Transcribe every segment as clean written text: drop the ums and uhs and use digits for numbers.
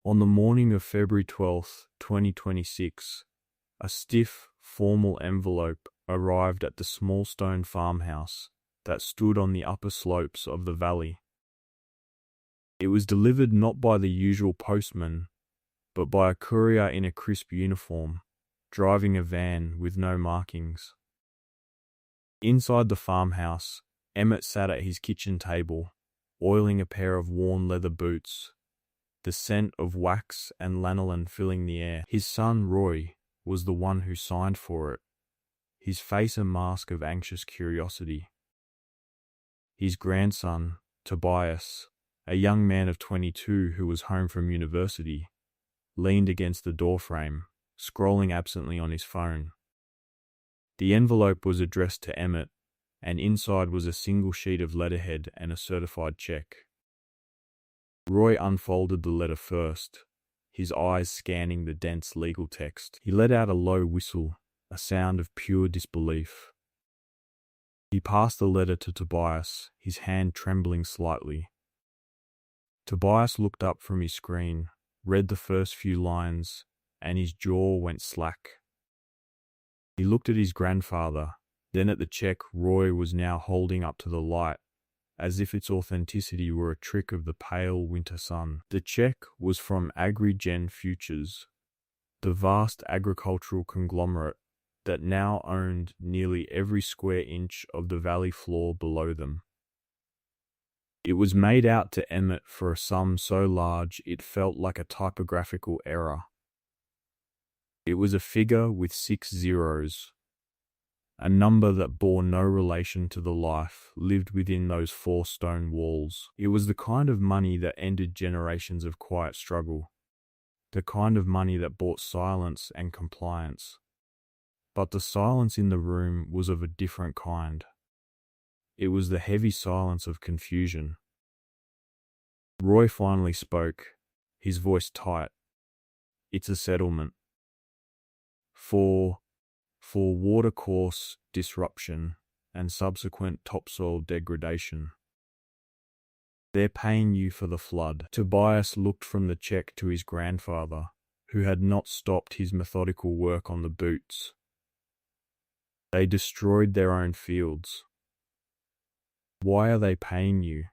On the morning of February 12th, 2026, a stiff, formal envelope arrived at the small stone farmhouse that stood on the upper slopes of the valley. It was delivered not by the usual postman, but by a courier in a crisp uniform, driving a van with no markings. Inside the farmhouse, Emmett sat at his kitchen table, oiling a pair of worn leather boots, the scent of wax and lanolin filling the air. His son, Roy, was the one who signed for it, his face a mask of anxious curiosity. His grandson, Tobias, a young man of 22 who was home from university, leaned against the doorframe, scrolling absently on his phone. The envelope was addressed to Emmett, and inside was a single sheet of letterhead and a certified check. Roy unfolded the letter first, his eyes scanning the dense legal text. He let out a low whistle, a sound of pure disbelief. He passed the letter to Tobias, his hand trembling slightly. Tobias looked up from his screen, read the first few lines, and his jaw went slack. He looked at his grandfather, then at the check Roy was now holding up to the light, as if its authenticity were a trick of the pale winter sun. The check was from AgriGen Futures, the vast agricultural conglomerate that now owned nearly every square inch of the valley floor below them. It was made out to Emmett for a sum so large it felt like a typographical error. It was a figure with 6 zeros, a number that bore no relation to the life lived within those 4 stone walls. It was the kind of money that ended generations of quiet struggle, the kind of money that bought silence and compliance. But the silence in the room was of a different kind. It was the heavy silence of confusion. Roy finally spoke, his voice tight. "It's a settlement. For watercourse disruption and subsequent topsoil degradation. They're paying you for the flood." Tobias looked from the check to his grandfather, who had not stopped his methodical work on the boots. "They destroyed their own fields. Why are they paying you?"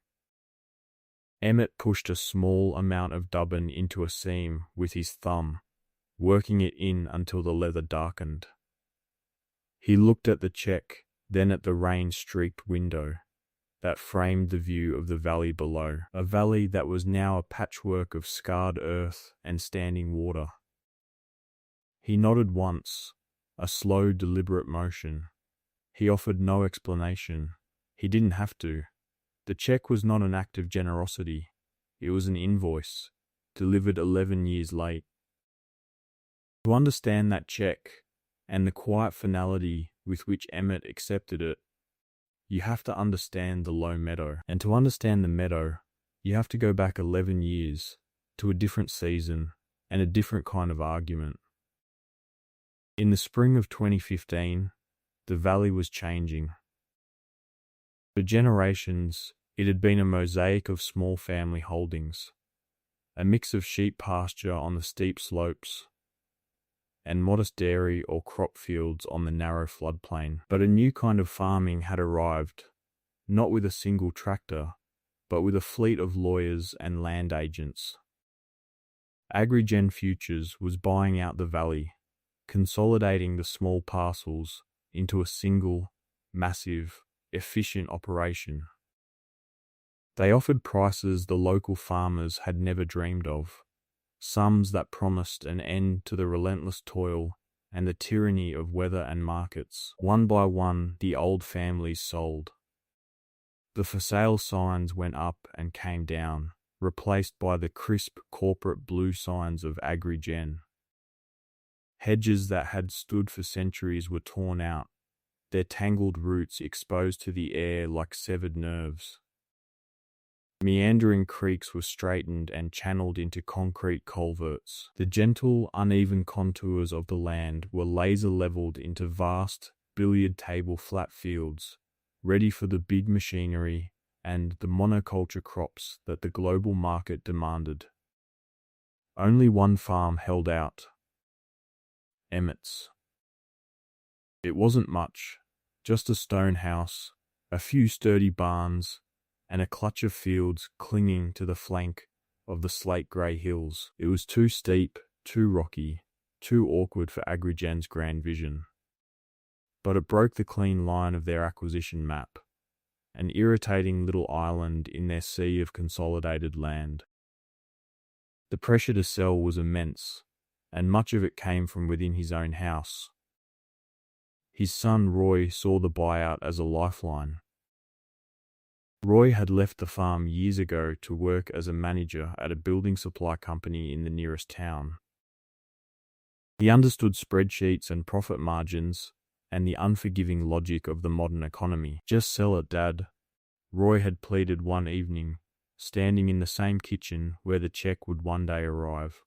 Emmett pushed a small amount of dubbin into a seam with his thumb, working it in until the leather darkened. He looked at the check, then at the rain-streaked window that framed the view of the valley below, a valley that was now a patchwork of scarred earth and standing water. He nodded once, a slow, deliberate motion. He offered no explanation. He didn't have to. The check was not an act of generosity. It was an invoice, delivered 11 years late. To understand that check, and the quiet finality with which Emmett accepted it, you have to understand the low meadow. And to understand the meadow, you have to go back 11 years, to a different season, and a different kind of argument. In the spring of 2015, the valley was changing. For generations, it had been a mosaic of small family holdings, a mix of sheep pasture on the steep slopes, and modest dairy or crop fields on the narrow floodplain. But a new kind of farming had arrived, not with a single tractor, but with a fleet of lawyers and land agents. AgriGen Futures was buying out the valley, consolidating the small parcels into a single, massive, efficient operation. They offered prices the local farmers had never dreamed of, sums that promised an end to the relentless toil and the tyranny of weather and markets. One by one, the old families sold. The for sale signs went up and came down, replaced by the crisp corporate blue signs of AgriGen. Hedges that had stood for centuries were torn out, their tangled roots exposed to the air like severed nerves. Meandering creeks were straightened and channeled into concrete culverts. The gentle, uneven contours of the land were laser-leveled into vast, billiard-table flat fields, ready for the big machinery and the monoculture crops that the global market demanded. Only one farm held out. Emmett's. It wasn't much, just a stone house, a few sturdy barns, and a clutch of fields clinging to the flank of the slate-grey hills. It was too steep, too rocky, too awkward for Agrigen's grand vision. But it broke the clean line of their acquisition map, an irritating little island in their sea of consolidated land. The pressure to sell was immense, and much of it came from within his own house. His son Roy saw the buyout as a lifeline. Roy had left the farm years ago to work as a manager at a building supply company in the nearest town. He understood spreadsheets and profit margins and the unforgiving logic of the modern economy. "Just sell it, Dad," Roy had pleaded one evening, standing in the same kitchen where the check would one day arrive.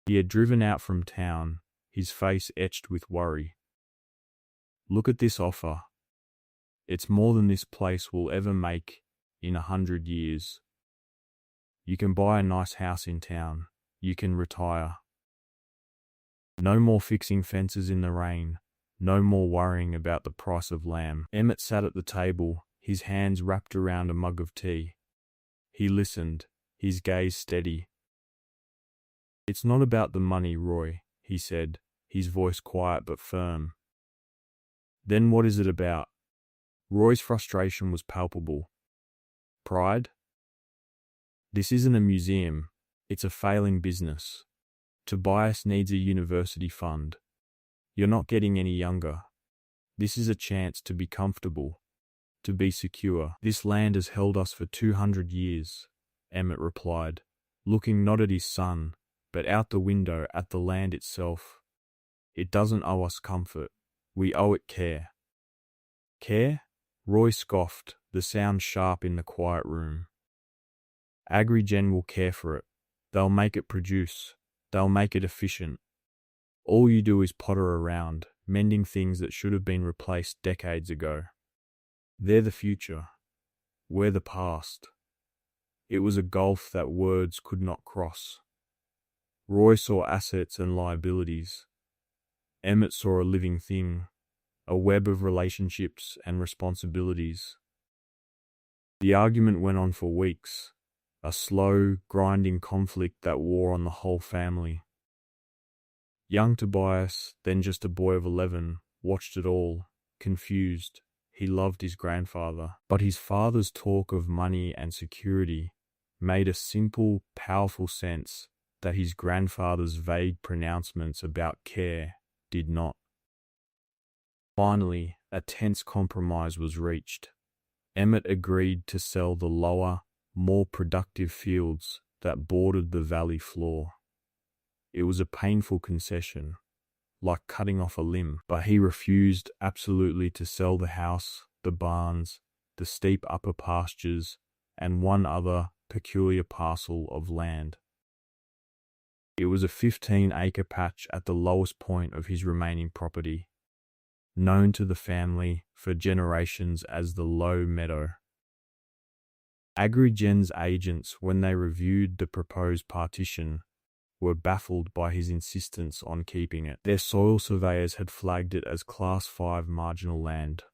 He had driven out from town, his face etched with worry. "Look at this offer. It's more than this place will ever make in 100 years. You can buy a nice house in town. You can retire. No more fixing fences in the rain. No more worrying about the price of lamb." Emmett sat at the table, his hands wrapped around a mug of tea. He listened, his gaze steady. "It's not about the money, Roy," he said, his voice quiet but firm. "Then what is it about?" Roy's frustration was palpable. "Pride? This isn't a museum. It's a failing business. Tobias needs a university fund. You're not getting any younger. This is a chance to be comfortable, to be secure." "This land has held us for 200 years, Emmett replied, looking not at his son, but out the window at the land itself. "It doesn't owe us comfort. We owe it care." "Care?" Roy scoffed, the sound sharp in the quiet room. "Agrigen will care for it. They'll make it produce. They'll make it efficient. All you do is potter around, mending things that should have been replaced decades ago. They're the future. We're the past." It was a gulf that words could not cross. Roy saw assets and liabilities. Emmett saw a living thing, a web of relationships and responsibilities. The argument went on for weeks, a slow, grinding conflict that wore on the whole family. Young Tobias, then just a boy of 11, watched it all, confused. He loved his grandfather, but his father's talk of money and security made a simple, powerful sense that his grandfather's vague pronouncements about care did not. Finally, a tense compromise was reached. Emmett agreed to sell the lower, more productive fields that bordered the valley floor. It was a painful concession, like cutting off a limb, but he refused absolutely to sell the house, the barns, the steep upper pastures, and one other peculiar parcel of land. It was a 15-acre patch at the lowest point of his remaining property, known to the family for generations as the Low Meadow. Agrigen's agents, when they reviewed the proposed partition, were baffled by his insistence on keeping it. Their soil surveyors had flagged it as Class 5 marginal land.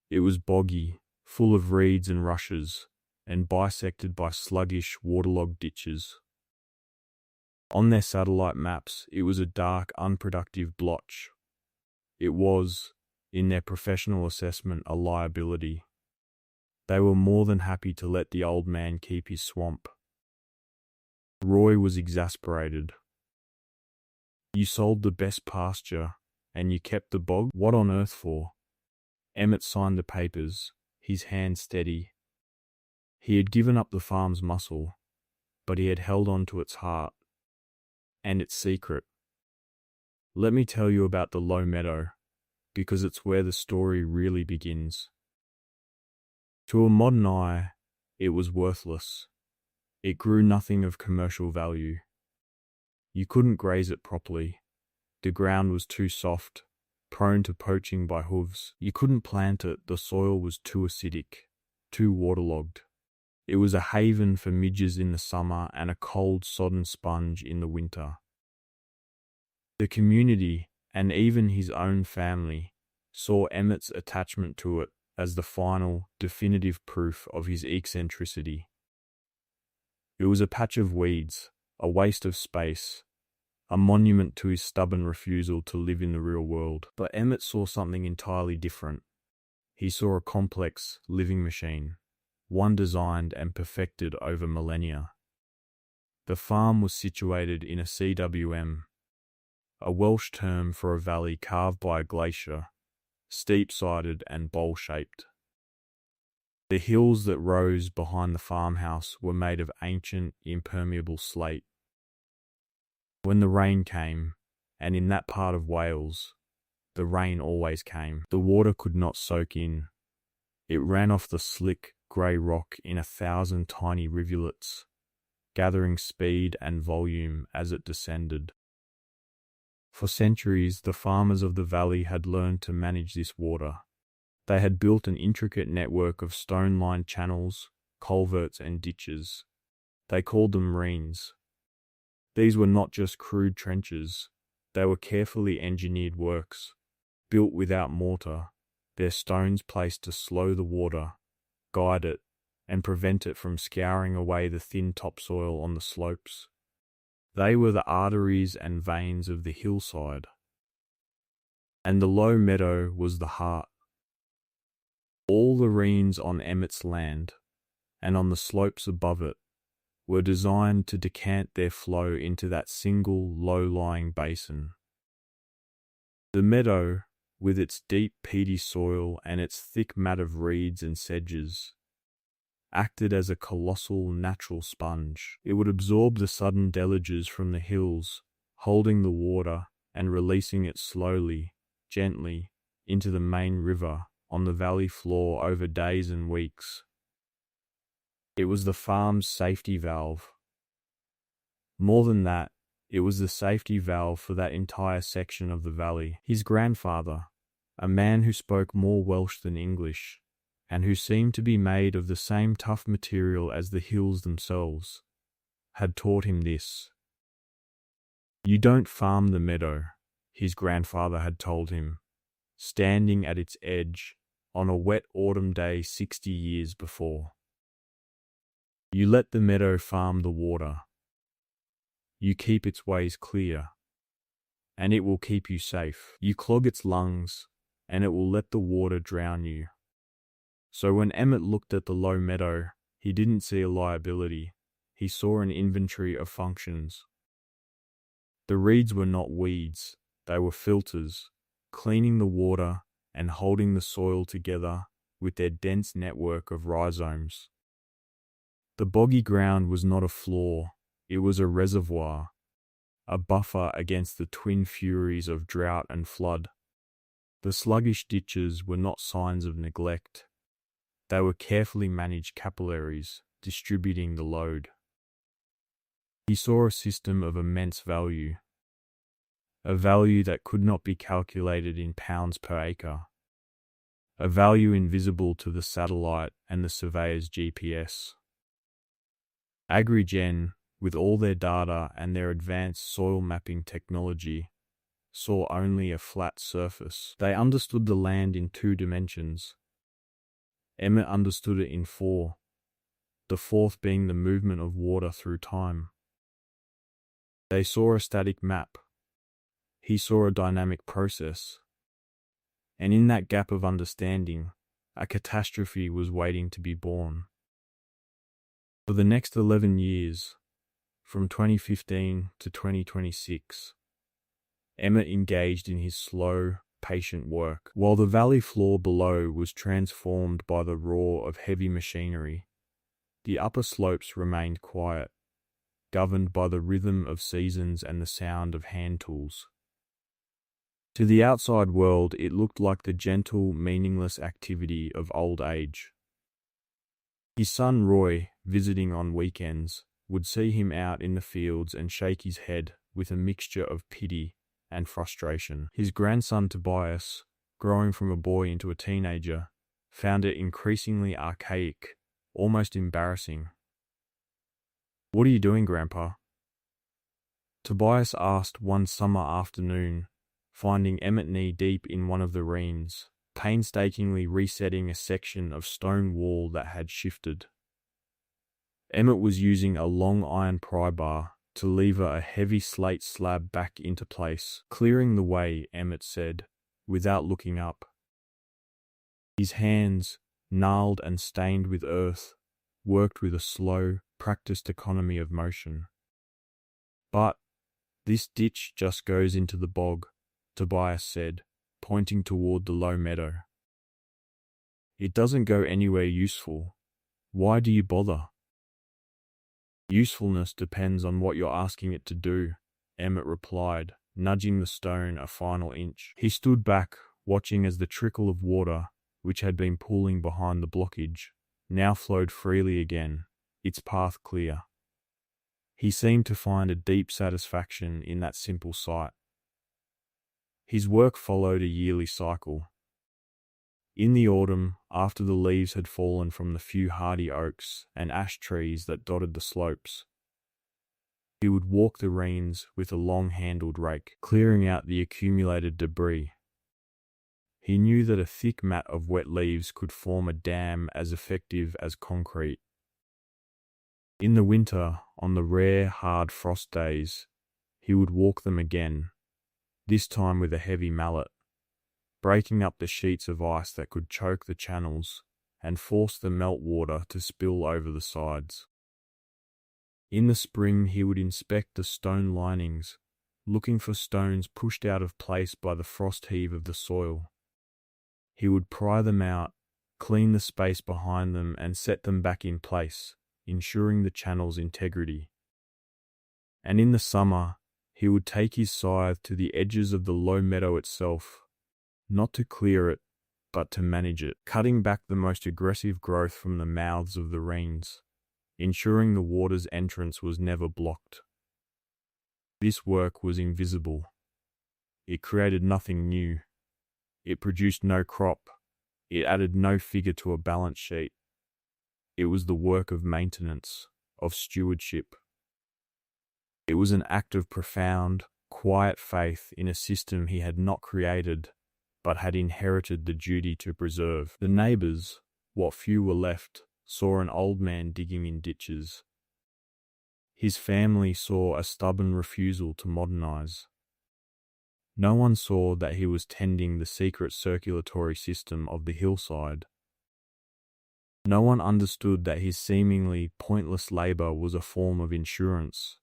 It was boggy, full of reeds and rushes, and bisected by sluggish, waterlogged ditches. On their satellite maps, it was a dark, unproductive blotch. It was, in their professional assessment, a liability. They were more than happy to let the old man keep his swamp. Roy was exasperated. "You sold the best pasture, and you kept the bog? What on earth for?" Emmett signed the papers, his hand steady. He had given up the farm's muscle, but he had held on to its heart, and its secret. "Let me tell you about the Low Meadow, because it's where the story really begins." To a modern eye, it was worthless. It grew nothing of commercial value. You couldn't graze it properly. The ground was too soft, prone to poaching by hooves. You couldn't plant it, the soil was too acidic, too waterlogged. It was a haven for midges in the summer and a cold, sodden sponge in the winter. The community, and even his own family, saw Emmett's attachment to it as the final, definitive proof of his eccentricity. It was a patch of weeds, a waste of space, a monument to his stubborn refusal to live in the real world. But Emmett saw something entirely different. He saw a complex, living machine, one designed and perfected over millennia. The farm was situated in a CWM, a Welsh term for a valley carved by a glacier, steep-sided and bowl-shaped. The hills that rose behind the farmhouse were made of ancient, impermeable slate. When the rain came, and in that part of Wales, the rain always came, the water could not soak in. It ran off the slick, grey rock in 1,000 tiny rivulets, gathering speed and volume as it descended. For centuries, the farmers of the valley had learned to manage this water. They had built an intricate network of stone-lined channels, culverts and ditches. They called them reens. These were not just crude trenches. They were carefully engineered works, built without mortar, their stones placed to slow the water, guide it, and prevent it from scouring away the thin topsoil on the slopes. They were the arteries and veins of the hillside. And the low meadow was the heart. All the reens on Emmett's land, and on the slopes above it, were designed to decant their flow into that single low-lying basin. The meadow, with its deep peaty soil and its thick mat of reeds and sedges, acted as a colossal natural sponge. It would absorb the sudden deluges from the hills, holding the water and releasing it slowly, gently, into the main river on the valley floor over days and weeks. It was the farm's safety valve. More than that, it was the safety valve for that entire section of the valley. His grandfather, a man who spoke more Welsh than English, and who seemed to be made of the same tough material as the hills themselves, had taught him this. "You don't farm the meadow," his grandfather had told him, standing at its edge on a wet autumn day 60 years before. "You let the meadow farm the water. You keep its ways clear, and it will keep you safe. You clog its lungs, and it will let the water drown you." So when Emmett looked at the low meadow, he didn't see a liability. He saw an inventory of functions. The reeds were not weeds. They were filters, cleaning the water and holding the soil together with their dense network of rhizomes. The boggy ground was not a flaw. It was a reservoir, a buffer against the twin furies of drought and flood. The sluggish ditches were not signs of neglect. They were carefully managed capillaries, distributing the load. He saw a system of immense value, a value that could not be calculated in pounds per acre, a value invisible to the satellite and the surveyor's GPS. AgriGen, with all their data and their advanced soil mapping technology, saw only a flat surface. They understood the land in 2 dimensions. Emmett understood it in 4, the fourth being the movement of water through time. They saw a static map. He saw a dynamic process. And in that gap of understanding, a catastrophe was waiting to be born. For the next 11 years, from 2015 to 2026, Emmett engaged in his slow, patient work, while the valley floor below was transformed by the roar of heavy machinery. The upper slopes remained quiet, governed by the rhythm of seasons and the sound of hand tools. To the outside world, it looked like the gentle, meaningless activity of old age. His son Roy, visiting on weekends, would see him out in the fields and shake his head with a mixture of pity and frustration. His grandson Tobias, growing from a boy into a teenager, found it increasingly archaic, almost embarrassing. "What are you doing, Grandpa?" Tobias asked one summer afternoon, finding Emmett knee-deep in one of the reins, painstakingly resetting a section of stone wall that had shifted. Emmett was using a long iron pry bar to lever a heavy slate slab back into place, clearing the way, Emmett said, without looking up. His hands, gnarled and stained with earth, worked with a slow, practiced economy of motion. "But this ditch just goes into the bog," Tobias said, pointing toward the low meadow. "It doesn't go anywhere useful. Why do you bother?" "Usefulness depends on what you're asking it to do," Emmett replied, nudging the stone a final inch. He stood back, watching as the trickle of water, which had been pooling behind the blockage, now flowed freely again, its path clear. He seemed to find a deep satisfaction in that simple sight. His work followed a yearly cycle. In the autumn, after the leaves had fallen from the few hardy oaks and ash trees that dotted the slopes, he would walk the reins with a long-handled rake, clearing out the accumulated debris. He knew that a thick mat of wet leaves could form a dam as effective as concrete. In the winter, on the rare, hard frost days, he would walk them again, this time with a heavy mallet, breaking up the sheets of ice that could choke the channels and force the meltwater to spill over the sides. In the spring, he would inspect the stone linings, looking for stones pushed out of place by the frost heave of the soil. He would pry them out, clean the space behind them, and set them back in place, ensuring the channel's integrity. And in the summer, he would take his scythe to the edges of the low meadow itself, not to clear it, but to manage it, cutting back the most aggressive growth from the mouths of the reins, ensuring the water's entrance was never blocked. This work was invisible. It created nothing new. It produced no crop. It added no figure to a balance sheet. It was the work of maintenance, of stewardship. It was an act of profound, quiet faith in a system he had not created, but had inherited the duty to preserve. The neighbours, what few were left, saw an old man digging in ditches. His family saw a stubborn refusal to modernize. No one saw that he was tending the secret circulatory system of the hillside. No one understood that his seemingly pointless labor was a form of insurance,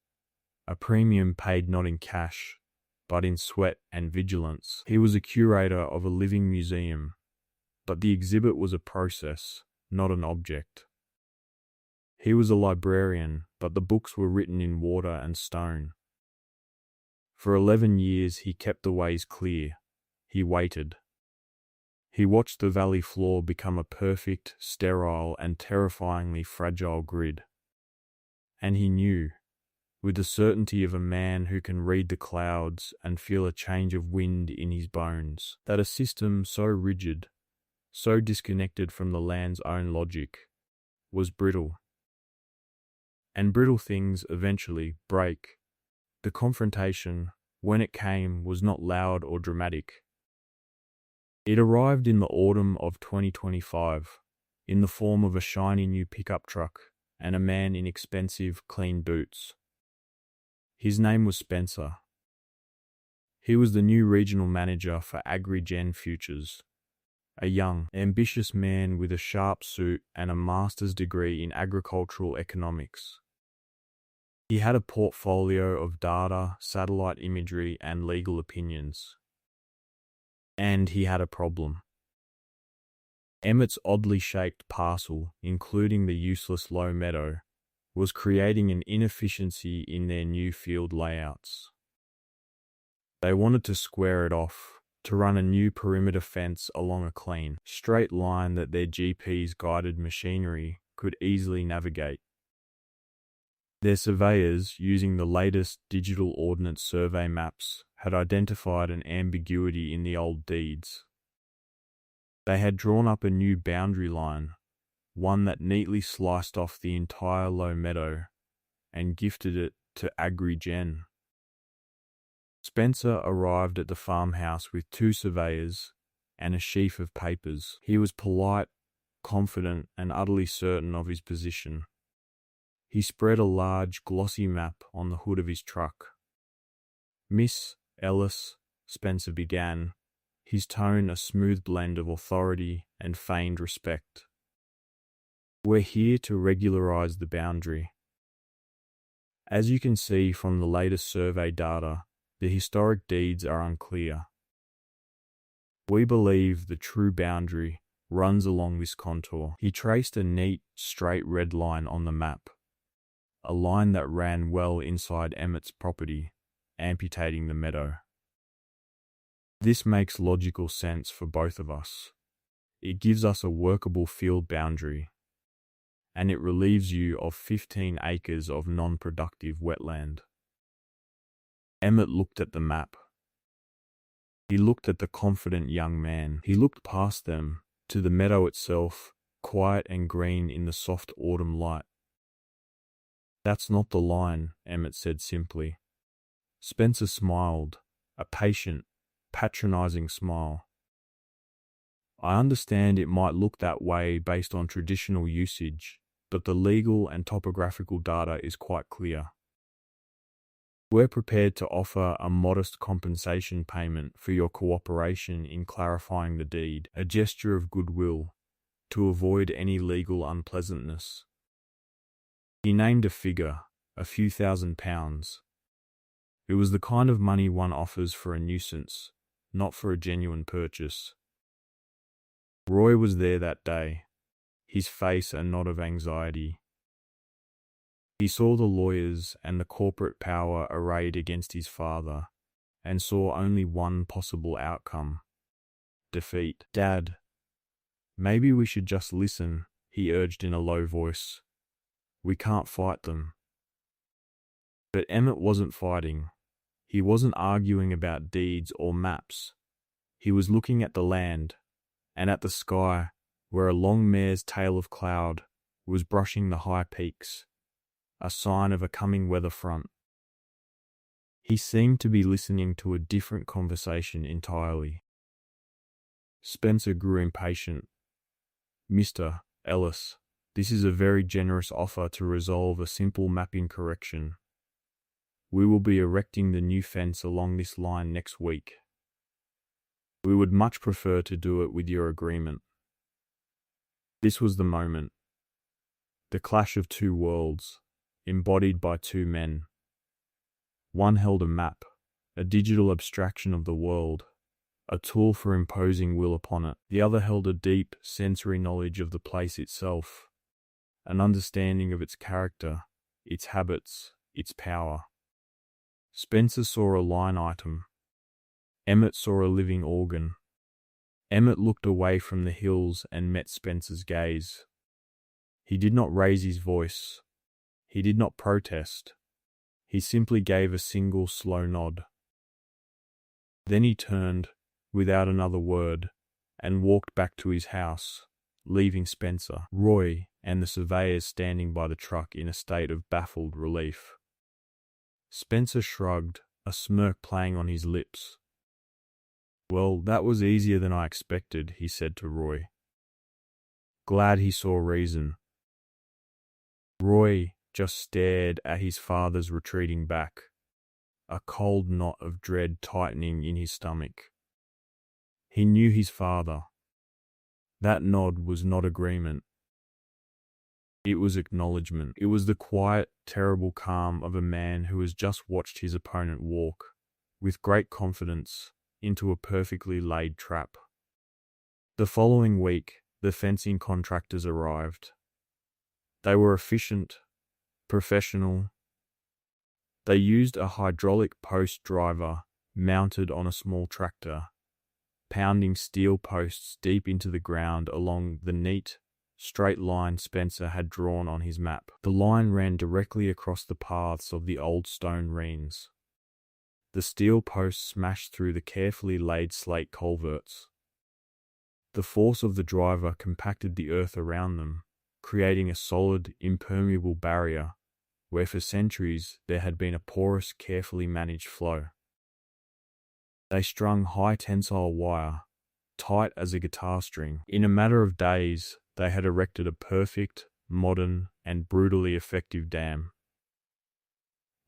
a premium paid not in cash, but in sweat and vigilance. He was a curator of a living museum, but the exhibit was a process, not an object. He was a librarian, but the books were written in water and stone. For 11 years he kept the ways clear. He waited. He watched the valley floor become a perfect, sterile, and terrifyingly fragile grid. And he knew, with the certainty of a man who can read the clouds and feel a change of wind in his bones, that a system so rigid, so disconnected from the land's own logic, was brittle. And brittle things eventually break. The confrontation, when it came, was not loud or dramatic. It arrived in the autumn of 2025, in the form of a shiny new pickup truck and a man in expensive, clean boots. His name was Spencer. He was the new regional manager for AgriGen Futures, a young, ambitious man with a sharp suit and a master's degree in agricultural economics. He had a portfolio of data, satellite imagery, and legal opinions. And he had a problem. Emmett's oddly shaped parcel, including the useless low meadow, was creating an inefficiency in their new field layouts. They wanted to square it off, to run a new perimeter fence along a clean, straight line that their GP's guided machinery could easily navigate. Their surveyors, using the latest digital ordnance survey maps, had identified an ambiguity in the old deeds. They had drawn up a new boundary line, one that neatly sliced off the entire low meadow and gifted it to Agri Jen. Spencer arrived at the farmhouse with 2 surveyors and a sheaf of papers. He was polite, confident, and utterly certain of his position. He spread a large, glossy map on the hood of his truck. "Miss Ellis," Spencer began, his tone a smooth blend of authority and feigned respect. "We're here to regularize the boundary. As you can see from the latest survey data, the historic deeds are unclear. We believe the true boundary runs along this contour." He traced a neat, straight red line on the map, a line that ran well inside Emmett's property, amputating the meadow. "This makes logical sense for both of us. It gives us a workable field boundary, and it relieves you of 15 acres of non-productive wetland." Emmett looked at the map. He looked at the confident young man. He looked past them to the meadow itself, quiet and green in the soft autumn light. "That's not the line," Emmett said simply. Spencer smiled, a patient, patronizing smile. "I understand it might look that way based on traditional usage, but the legal and topographical data is quite clear. We're prepared to offer a modest compensation payment for your cooperation in clarifying the deed, a gesture of goodwill, to avoid any legal unpleasantness." He named a figure, a few £1,000s. It was the kind of money one offers for a nuisance, not for a genuine purchase. Roy was there that day, his face a knot of anxiety. He saw the lawyers and the corporate power arrayed against his father, and saw only one possible outcome: defeat. "Dad, maybe we should just listen," he urged in a low voice. "We can't fight them." But Emmett wasn't fighting. He wasn't arguing about deeds or maps. He was looking at the land, and at the sky, where a long mare's tail of cloud was brushing the high peaks, a sign of a coming weather front. He seemed to be listening to a different conversation entirely. Spencer grew impatient. "Mr. Ellis, this is a very generous offer to resolve a simple mapping correction. We will be erecting the new fence along this line next week. We would much prefer to do it with your agreement." This was the moment. The clash of 2 worlds, embodied by 2 men. One held a map, a digital abstraction of the world, a tool for imposing will upon it. The other held a deep, sensory knowledge of the place itself, an understanding of its character, its habits, its power. Spencer saw a line item. Emmett saw a living organ. Emmett looked away from the hills and met Spencer's gaze. He did not raise his voice. He did not protest. He simply gave a single slow nod. Then he turned, without another word, and walked back to his house, leaving Spencer, Roy, and the surveyors standing by the truck in a state of baffled relief. Spencer shrugged, a smirk playing on his lips. "Well, that was easier than I expected," he said to Roy. Glad he saw reason. Roy just stared at his father's retreating back, a cold knot of dread tightening in his stomach. He knew his father. That nod was not agreement. It was acknowledgement. It was the quiet, terrible calm of a man who has just watched his opponent walk, with great confidence, into a perfectly laid trap. The following week, the fencing contractors arrived. They were efficient, professional. They used a hydraulic post driver mounted on a small tractor, pounding steel posts deep into the ground along the neat, straight line Spencer had drawn on his map. The line ran directly across the paths of the old stone reens. The steel posts smashed through the carefully laid slate culverts. The force of the driver compacted the earth around them, creating a solid, impermeable barrier where for centuries there had been a porous, carefully managed flow. They strung high tensile wire, tight as a guitar string. In a matter of days, they had erected a perfect, modern, and brutally effective dam.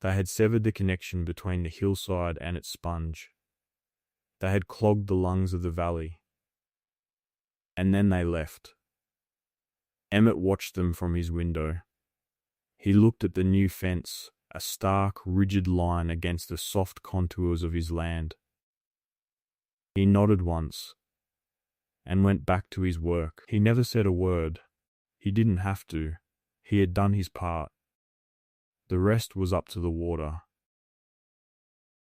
They had severed the connection between the hillside and its sponge. They had clogged the lungs of the valley. And then they left. Emmett watched them from his window. He looked at the new fence, a stark, rigid line against the soft contours of his land. He nodded once, and went back to his work. He never said a word. He didn't have to. He had done his part. The rest was up to the water.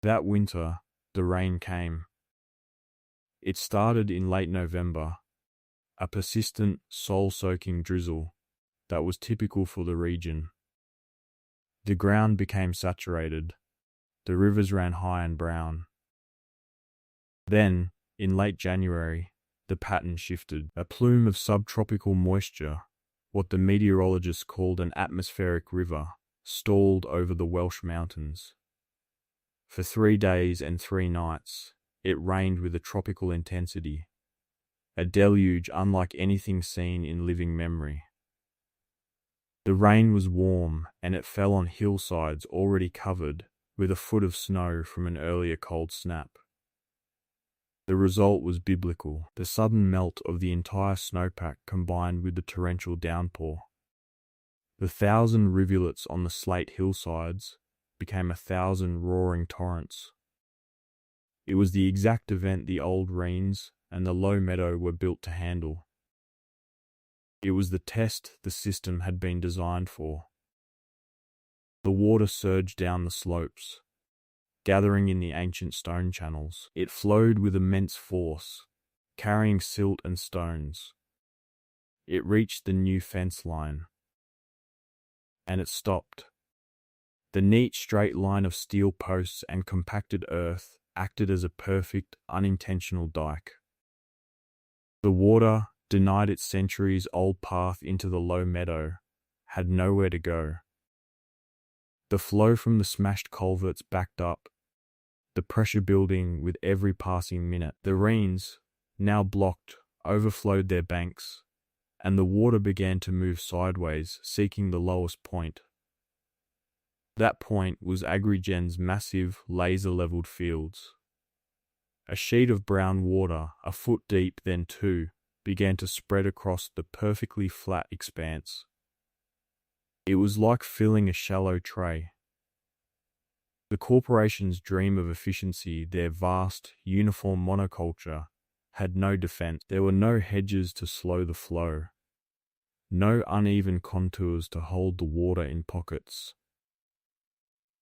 That winter, the rain came. It started in late November, a persistent, soul-soaking drizzle that was typical for the region. The ground became saturated. The rivers ran high and brown. Then, in late January, the pattern shifted. A plume of subtropical moisture, what the meteorologists called an atmospheric river, stalled over the Welsh mountains. For 3 days and 3 nights, it rained with a tropical intensity, a deluge unlike anything seen in living memory. The rain was warm, and it fell on hillsides already covered with a foot of snow from an earlier cold snap. The result was biblical, the sudden melt of the entire snowpack combined with the torrential downpour. The 1,000 rivulets on the slate hillsides became 1,000 roaring torrents. It was the exact event the old Reens and the low meadow were built to handle. It was the test the system had been designed for. The water surged down the slopes, gathering in the ancient stone channels. It flowed with immense force, carrying silt and stones. It reached the new fence line, and it stopped. The neat straight line of steel posts and compacted earth acted as a perfect, unintentional dike. The water, denied its centuries-old path into the low meadow, had nowhere to go. The flow from the smashed culverts backed up, the pressure building with every passing minute. The Reens, now blocked, overflowed their banks, and the water began to move sideways, seeking the lowest point. That point was Agrigen's massive, laser-leveled fields. A sheet of brown water, a foot deep, then 2, began to spread across the perfectly flat expanse. It was like filling a shallow tray. The corporation's dream of efficiency, their vast, uniform monoculture, had no defense. There were no hedges to slow the flow, no uneven contours to hold the water in pockets.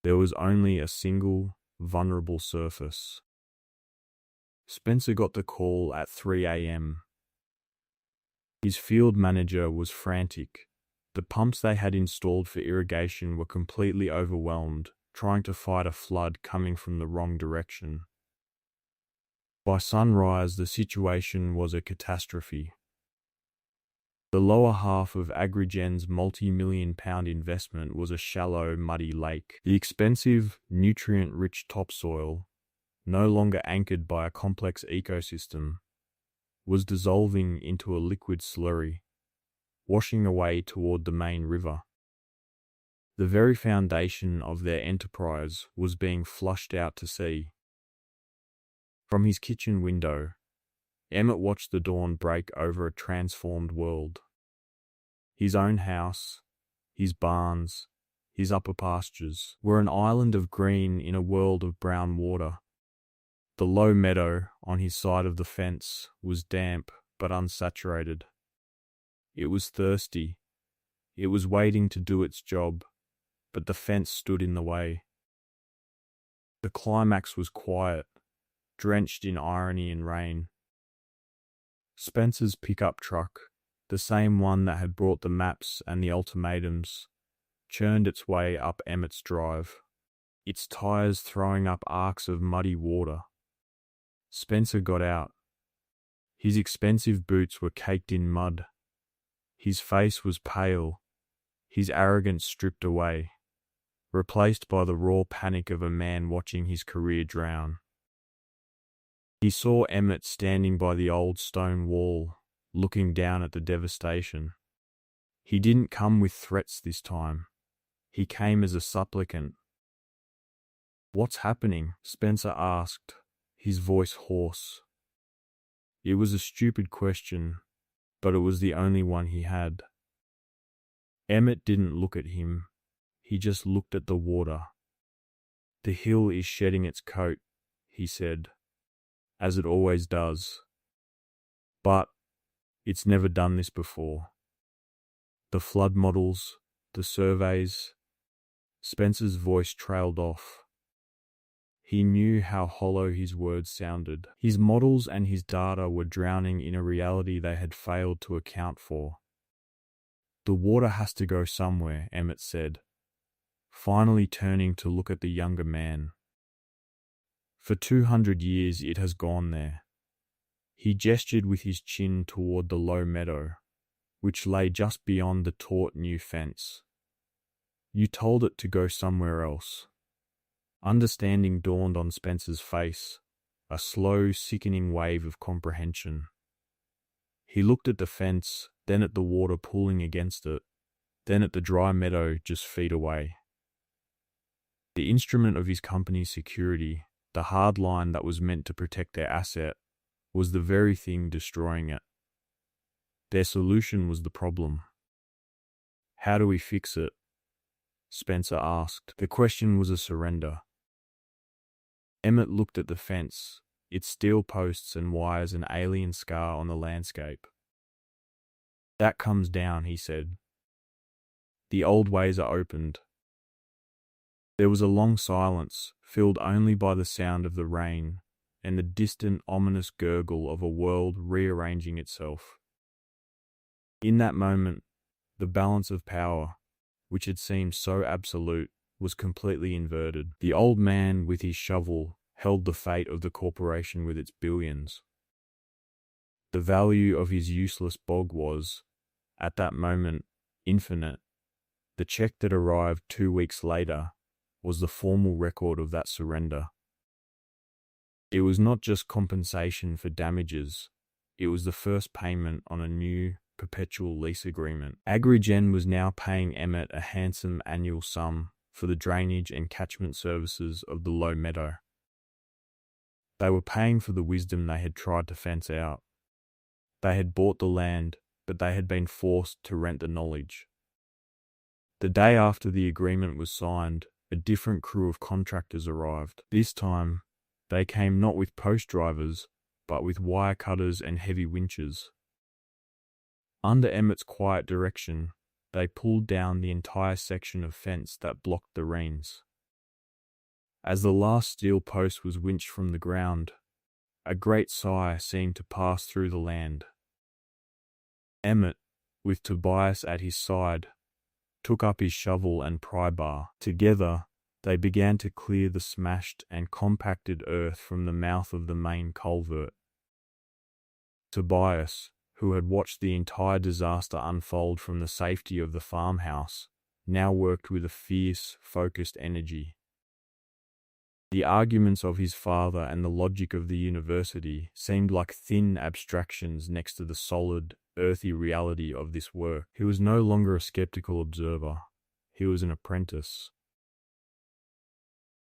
There was only a single, vulnerable surface. Spencer got the call at 3 a.m. His field manager was frantic. The pumps they had installed for irrigation were completely overwhelmed, trying to fight a flood coming from the wrong direction. By sunrise, the situation was a catastrophe. The lower half of Agrigen's multi-million-pound investment was a shallow, muddy lake. The expensive, nutrient-rich topsoil, no longer anchored by a complex ecosystem, was dissolving into a liquid slurry, washing away toward the main river. The very foundation of their enterprise was being flushed out to sea. From his kitchen window, Emmett watched the dawn break over a transformed world. His own house, his barns, his upper pastures were an island of green in a world of brown water. The low meadow on his side of the fence was damp but unsaturated. It was thirsty. It was waiting to do its job, but the fence stood in the way. The climax was quiet, drenched in irony and rain. Spencer's pickup truck, the same one that had brought the maps and the ultimatums, churned its way up Emmett's drive, its tires throwing up arcs of muddy water. Spencer got out. His expensive boots were caked in mud. His face was pale, his arrogance stripped away, replaced by the raw panic of a man watching his career drown. He saw Emmett standing by the old stone wall, looking down at the devastation. He didn't come with threats this time. He came as a supplicant. "What's happening?" Spencer asked, his voice hoarse. It was a stupid question, but it was the only one he had. Emmett didn't look at him. He just looked at the water. "The hill is shedding its coat," he said, "as it always does. But it's never done this before. The flood models, the surveys." Spencer's voice trailed off. He knew how hollow his words sounded. His models and his data were drowning in a reality they had failed to account for. "The water has to go somewhere," Emmett said, finally turning to look at the younger man. "For 200 years it has gone there." He gestured with his chin toward the low meadow, which lay just beyond the taut new fence. "You told it to go somewhere else." Understanding dawned on Spencer's face, a slow, sickening wave of comprehension. He looked at the fence, then at the water pooling against it, then at the dry meadow just feet away. The instrument of his company's security, the hard line that was meant to protect their asset, was the very thing destroying it. Their solution was the problem. "How do we fix it?" Spencer asked. The question was a surrender. Emmett looked at the fence, its steel posts and wires an alien scar on the landscape. "That comes down," he said. The old ways are opened. There was a long silence, filled only by the sound of the rain and the distant, ominous gurgle of a world rearranging itself. In that moment, the balance of power, which had seemed so absolute, was completely inverted. The old man with his shovel held the fate of the corporation with its billions. The value of his useless bog was, at that moment, infinite. The check that arrived 2 weeks later was the formal record of that surrender. It was not just compensation for damages, it was the first payment on a new, perpetual lease agreement. Agrigen was now paying Emmett a handsome annual sum for the drainage and catchment services of the low meadow. They were paying for the wisdom they had tried to fence out. They had bought the land, but they had been forced to rent the knowledge. The day after the agreement was signed, a different crew of contractors arrived. This time, they came not with post drivers, but with wire cutters and heavy winches. Under Emmett's quiet direction, they pulled down the entire section of fence that blocked the rains. As the last steel post was winched from the ground, a great sigh seemed to pass through the land. Emmett, with Tobias at his side, took up his shovel and pry bar. Together, they began to clear the smashed and compacted earth from the mouth of the main culvert. Tobias, who had watched the entire disaster unfold from the safety of the farmhouse, now worked with a fierce, focused energy. The arguments of his father and the logic of the university seemed like thin abstractions next to the solid, earthy reality of this work. He was no longer a skeptical observer. He was an apprentice.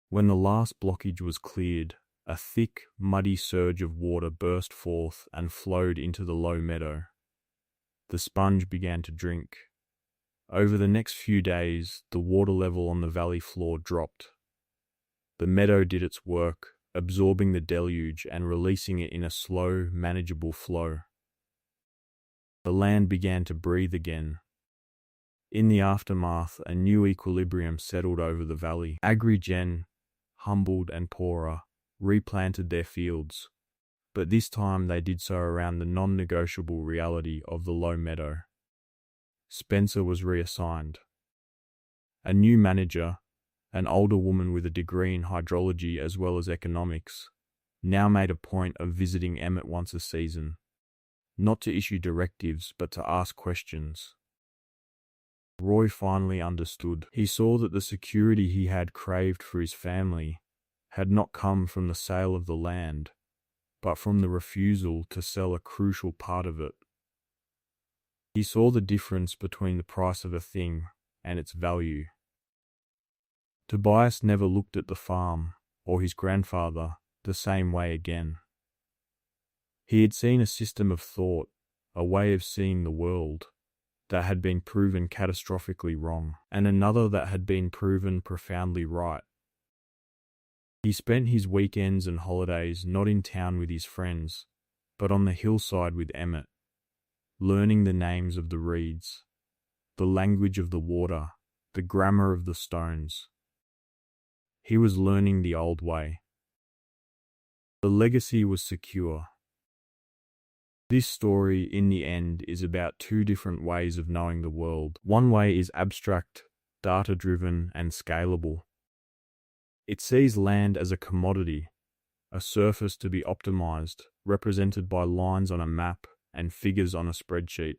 When the last blockage was cleared, a thick, muddy surge of water burst forth and flowed into the low meadow. The sponge began to drink. Over the next few days, the water level on the valley floor dropped. The meadow did its work, absorbing the deluge and releasing it in a slow, manageable flow. The land began to breathe again. In the aftermath, a new equilibrium settled over the valley. Agrigen, humbled and poorer, replanted their fields, but this time they did so around the non-negotiable reality of the low meadow. Spencer was reassigned. A new manager, an older woman with a degree in hydrology as well as economics, now made a point of visiting Emmett once a season. not to issue directives, but to ask questions. Roy finally understood. He saw that the security he had craved for his family had not come from the sale of the land, but from the refusal to sell a crucial part of it. He saw the difference between the price of a thing and its value. Tobias never looked at the farm, or his grandfather, the same way again. He had seen a system of thought, a way of seeing the world, that had been proven catastrophically wrong, and another that had been proven profoundly right. He spent his weekends and holidays not in town with his friends, but on the hillside with Emmett, learning the names of the reeds, the language of the water, the grammar of the stones. He was learning the old way. The legacy was secure. This story, in the end, is about two different ways of knowing the world. One way is abstract, data-driven, and scalable. It sees land as a commodity, a surface to be optimized, represented by lines on a map and figures on a spreadsheet.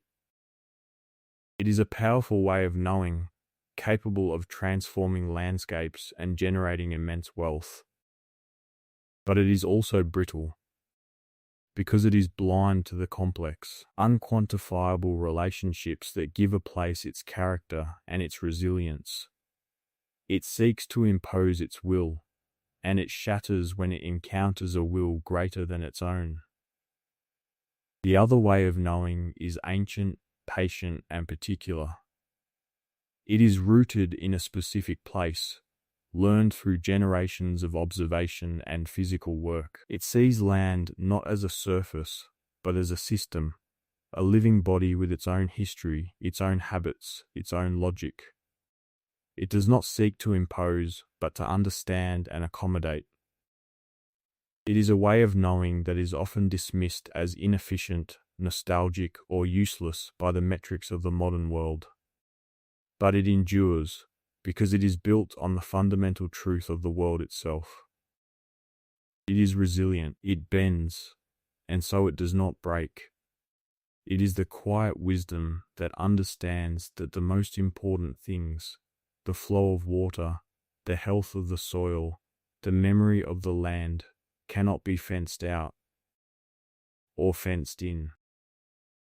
It is a powerful way of knowing, capable of transforming landscapes and generating immense wealth. But it is also brittle, because it is blind to the complex, unquantifiable relationships that give a place its character and its resilience. It seeks to impose its will, and it shatters when it encounters a will greater than its own. The other way of knowing is ancient, patient, and particular. It is rooted in a specific place, learned through generations of observation and physical work. It sees land not as a surface, but as a system, a living body with its own history, its own habits, its own logic. It does not seek to impose, but to understand and accommodate. It is a way of knowing that is often dismissed as inefficient, nostalgic, or useless by the metrics of the modern world. But it endures, because it is built on the fundamental truth of the world itself. It is resilient, it bends, and so it does not break. It is the quiet wisdom that understands that the most important things, the flow of water, the health of the soil, the memory of the land, cannot be fenced out or fenced in.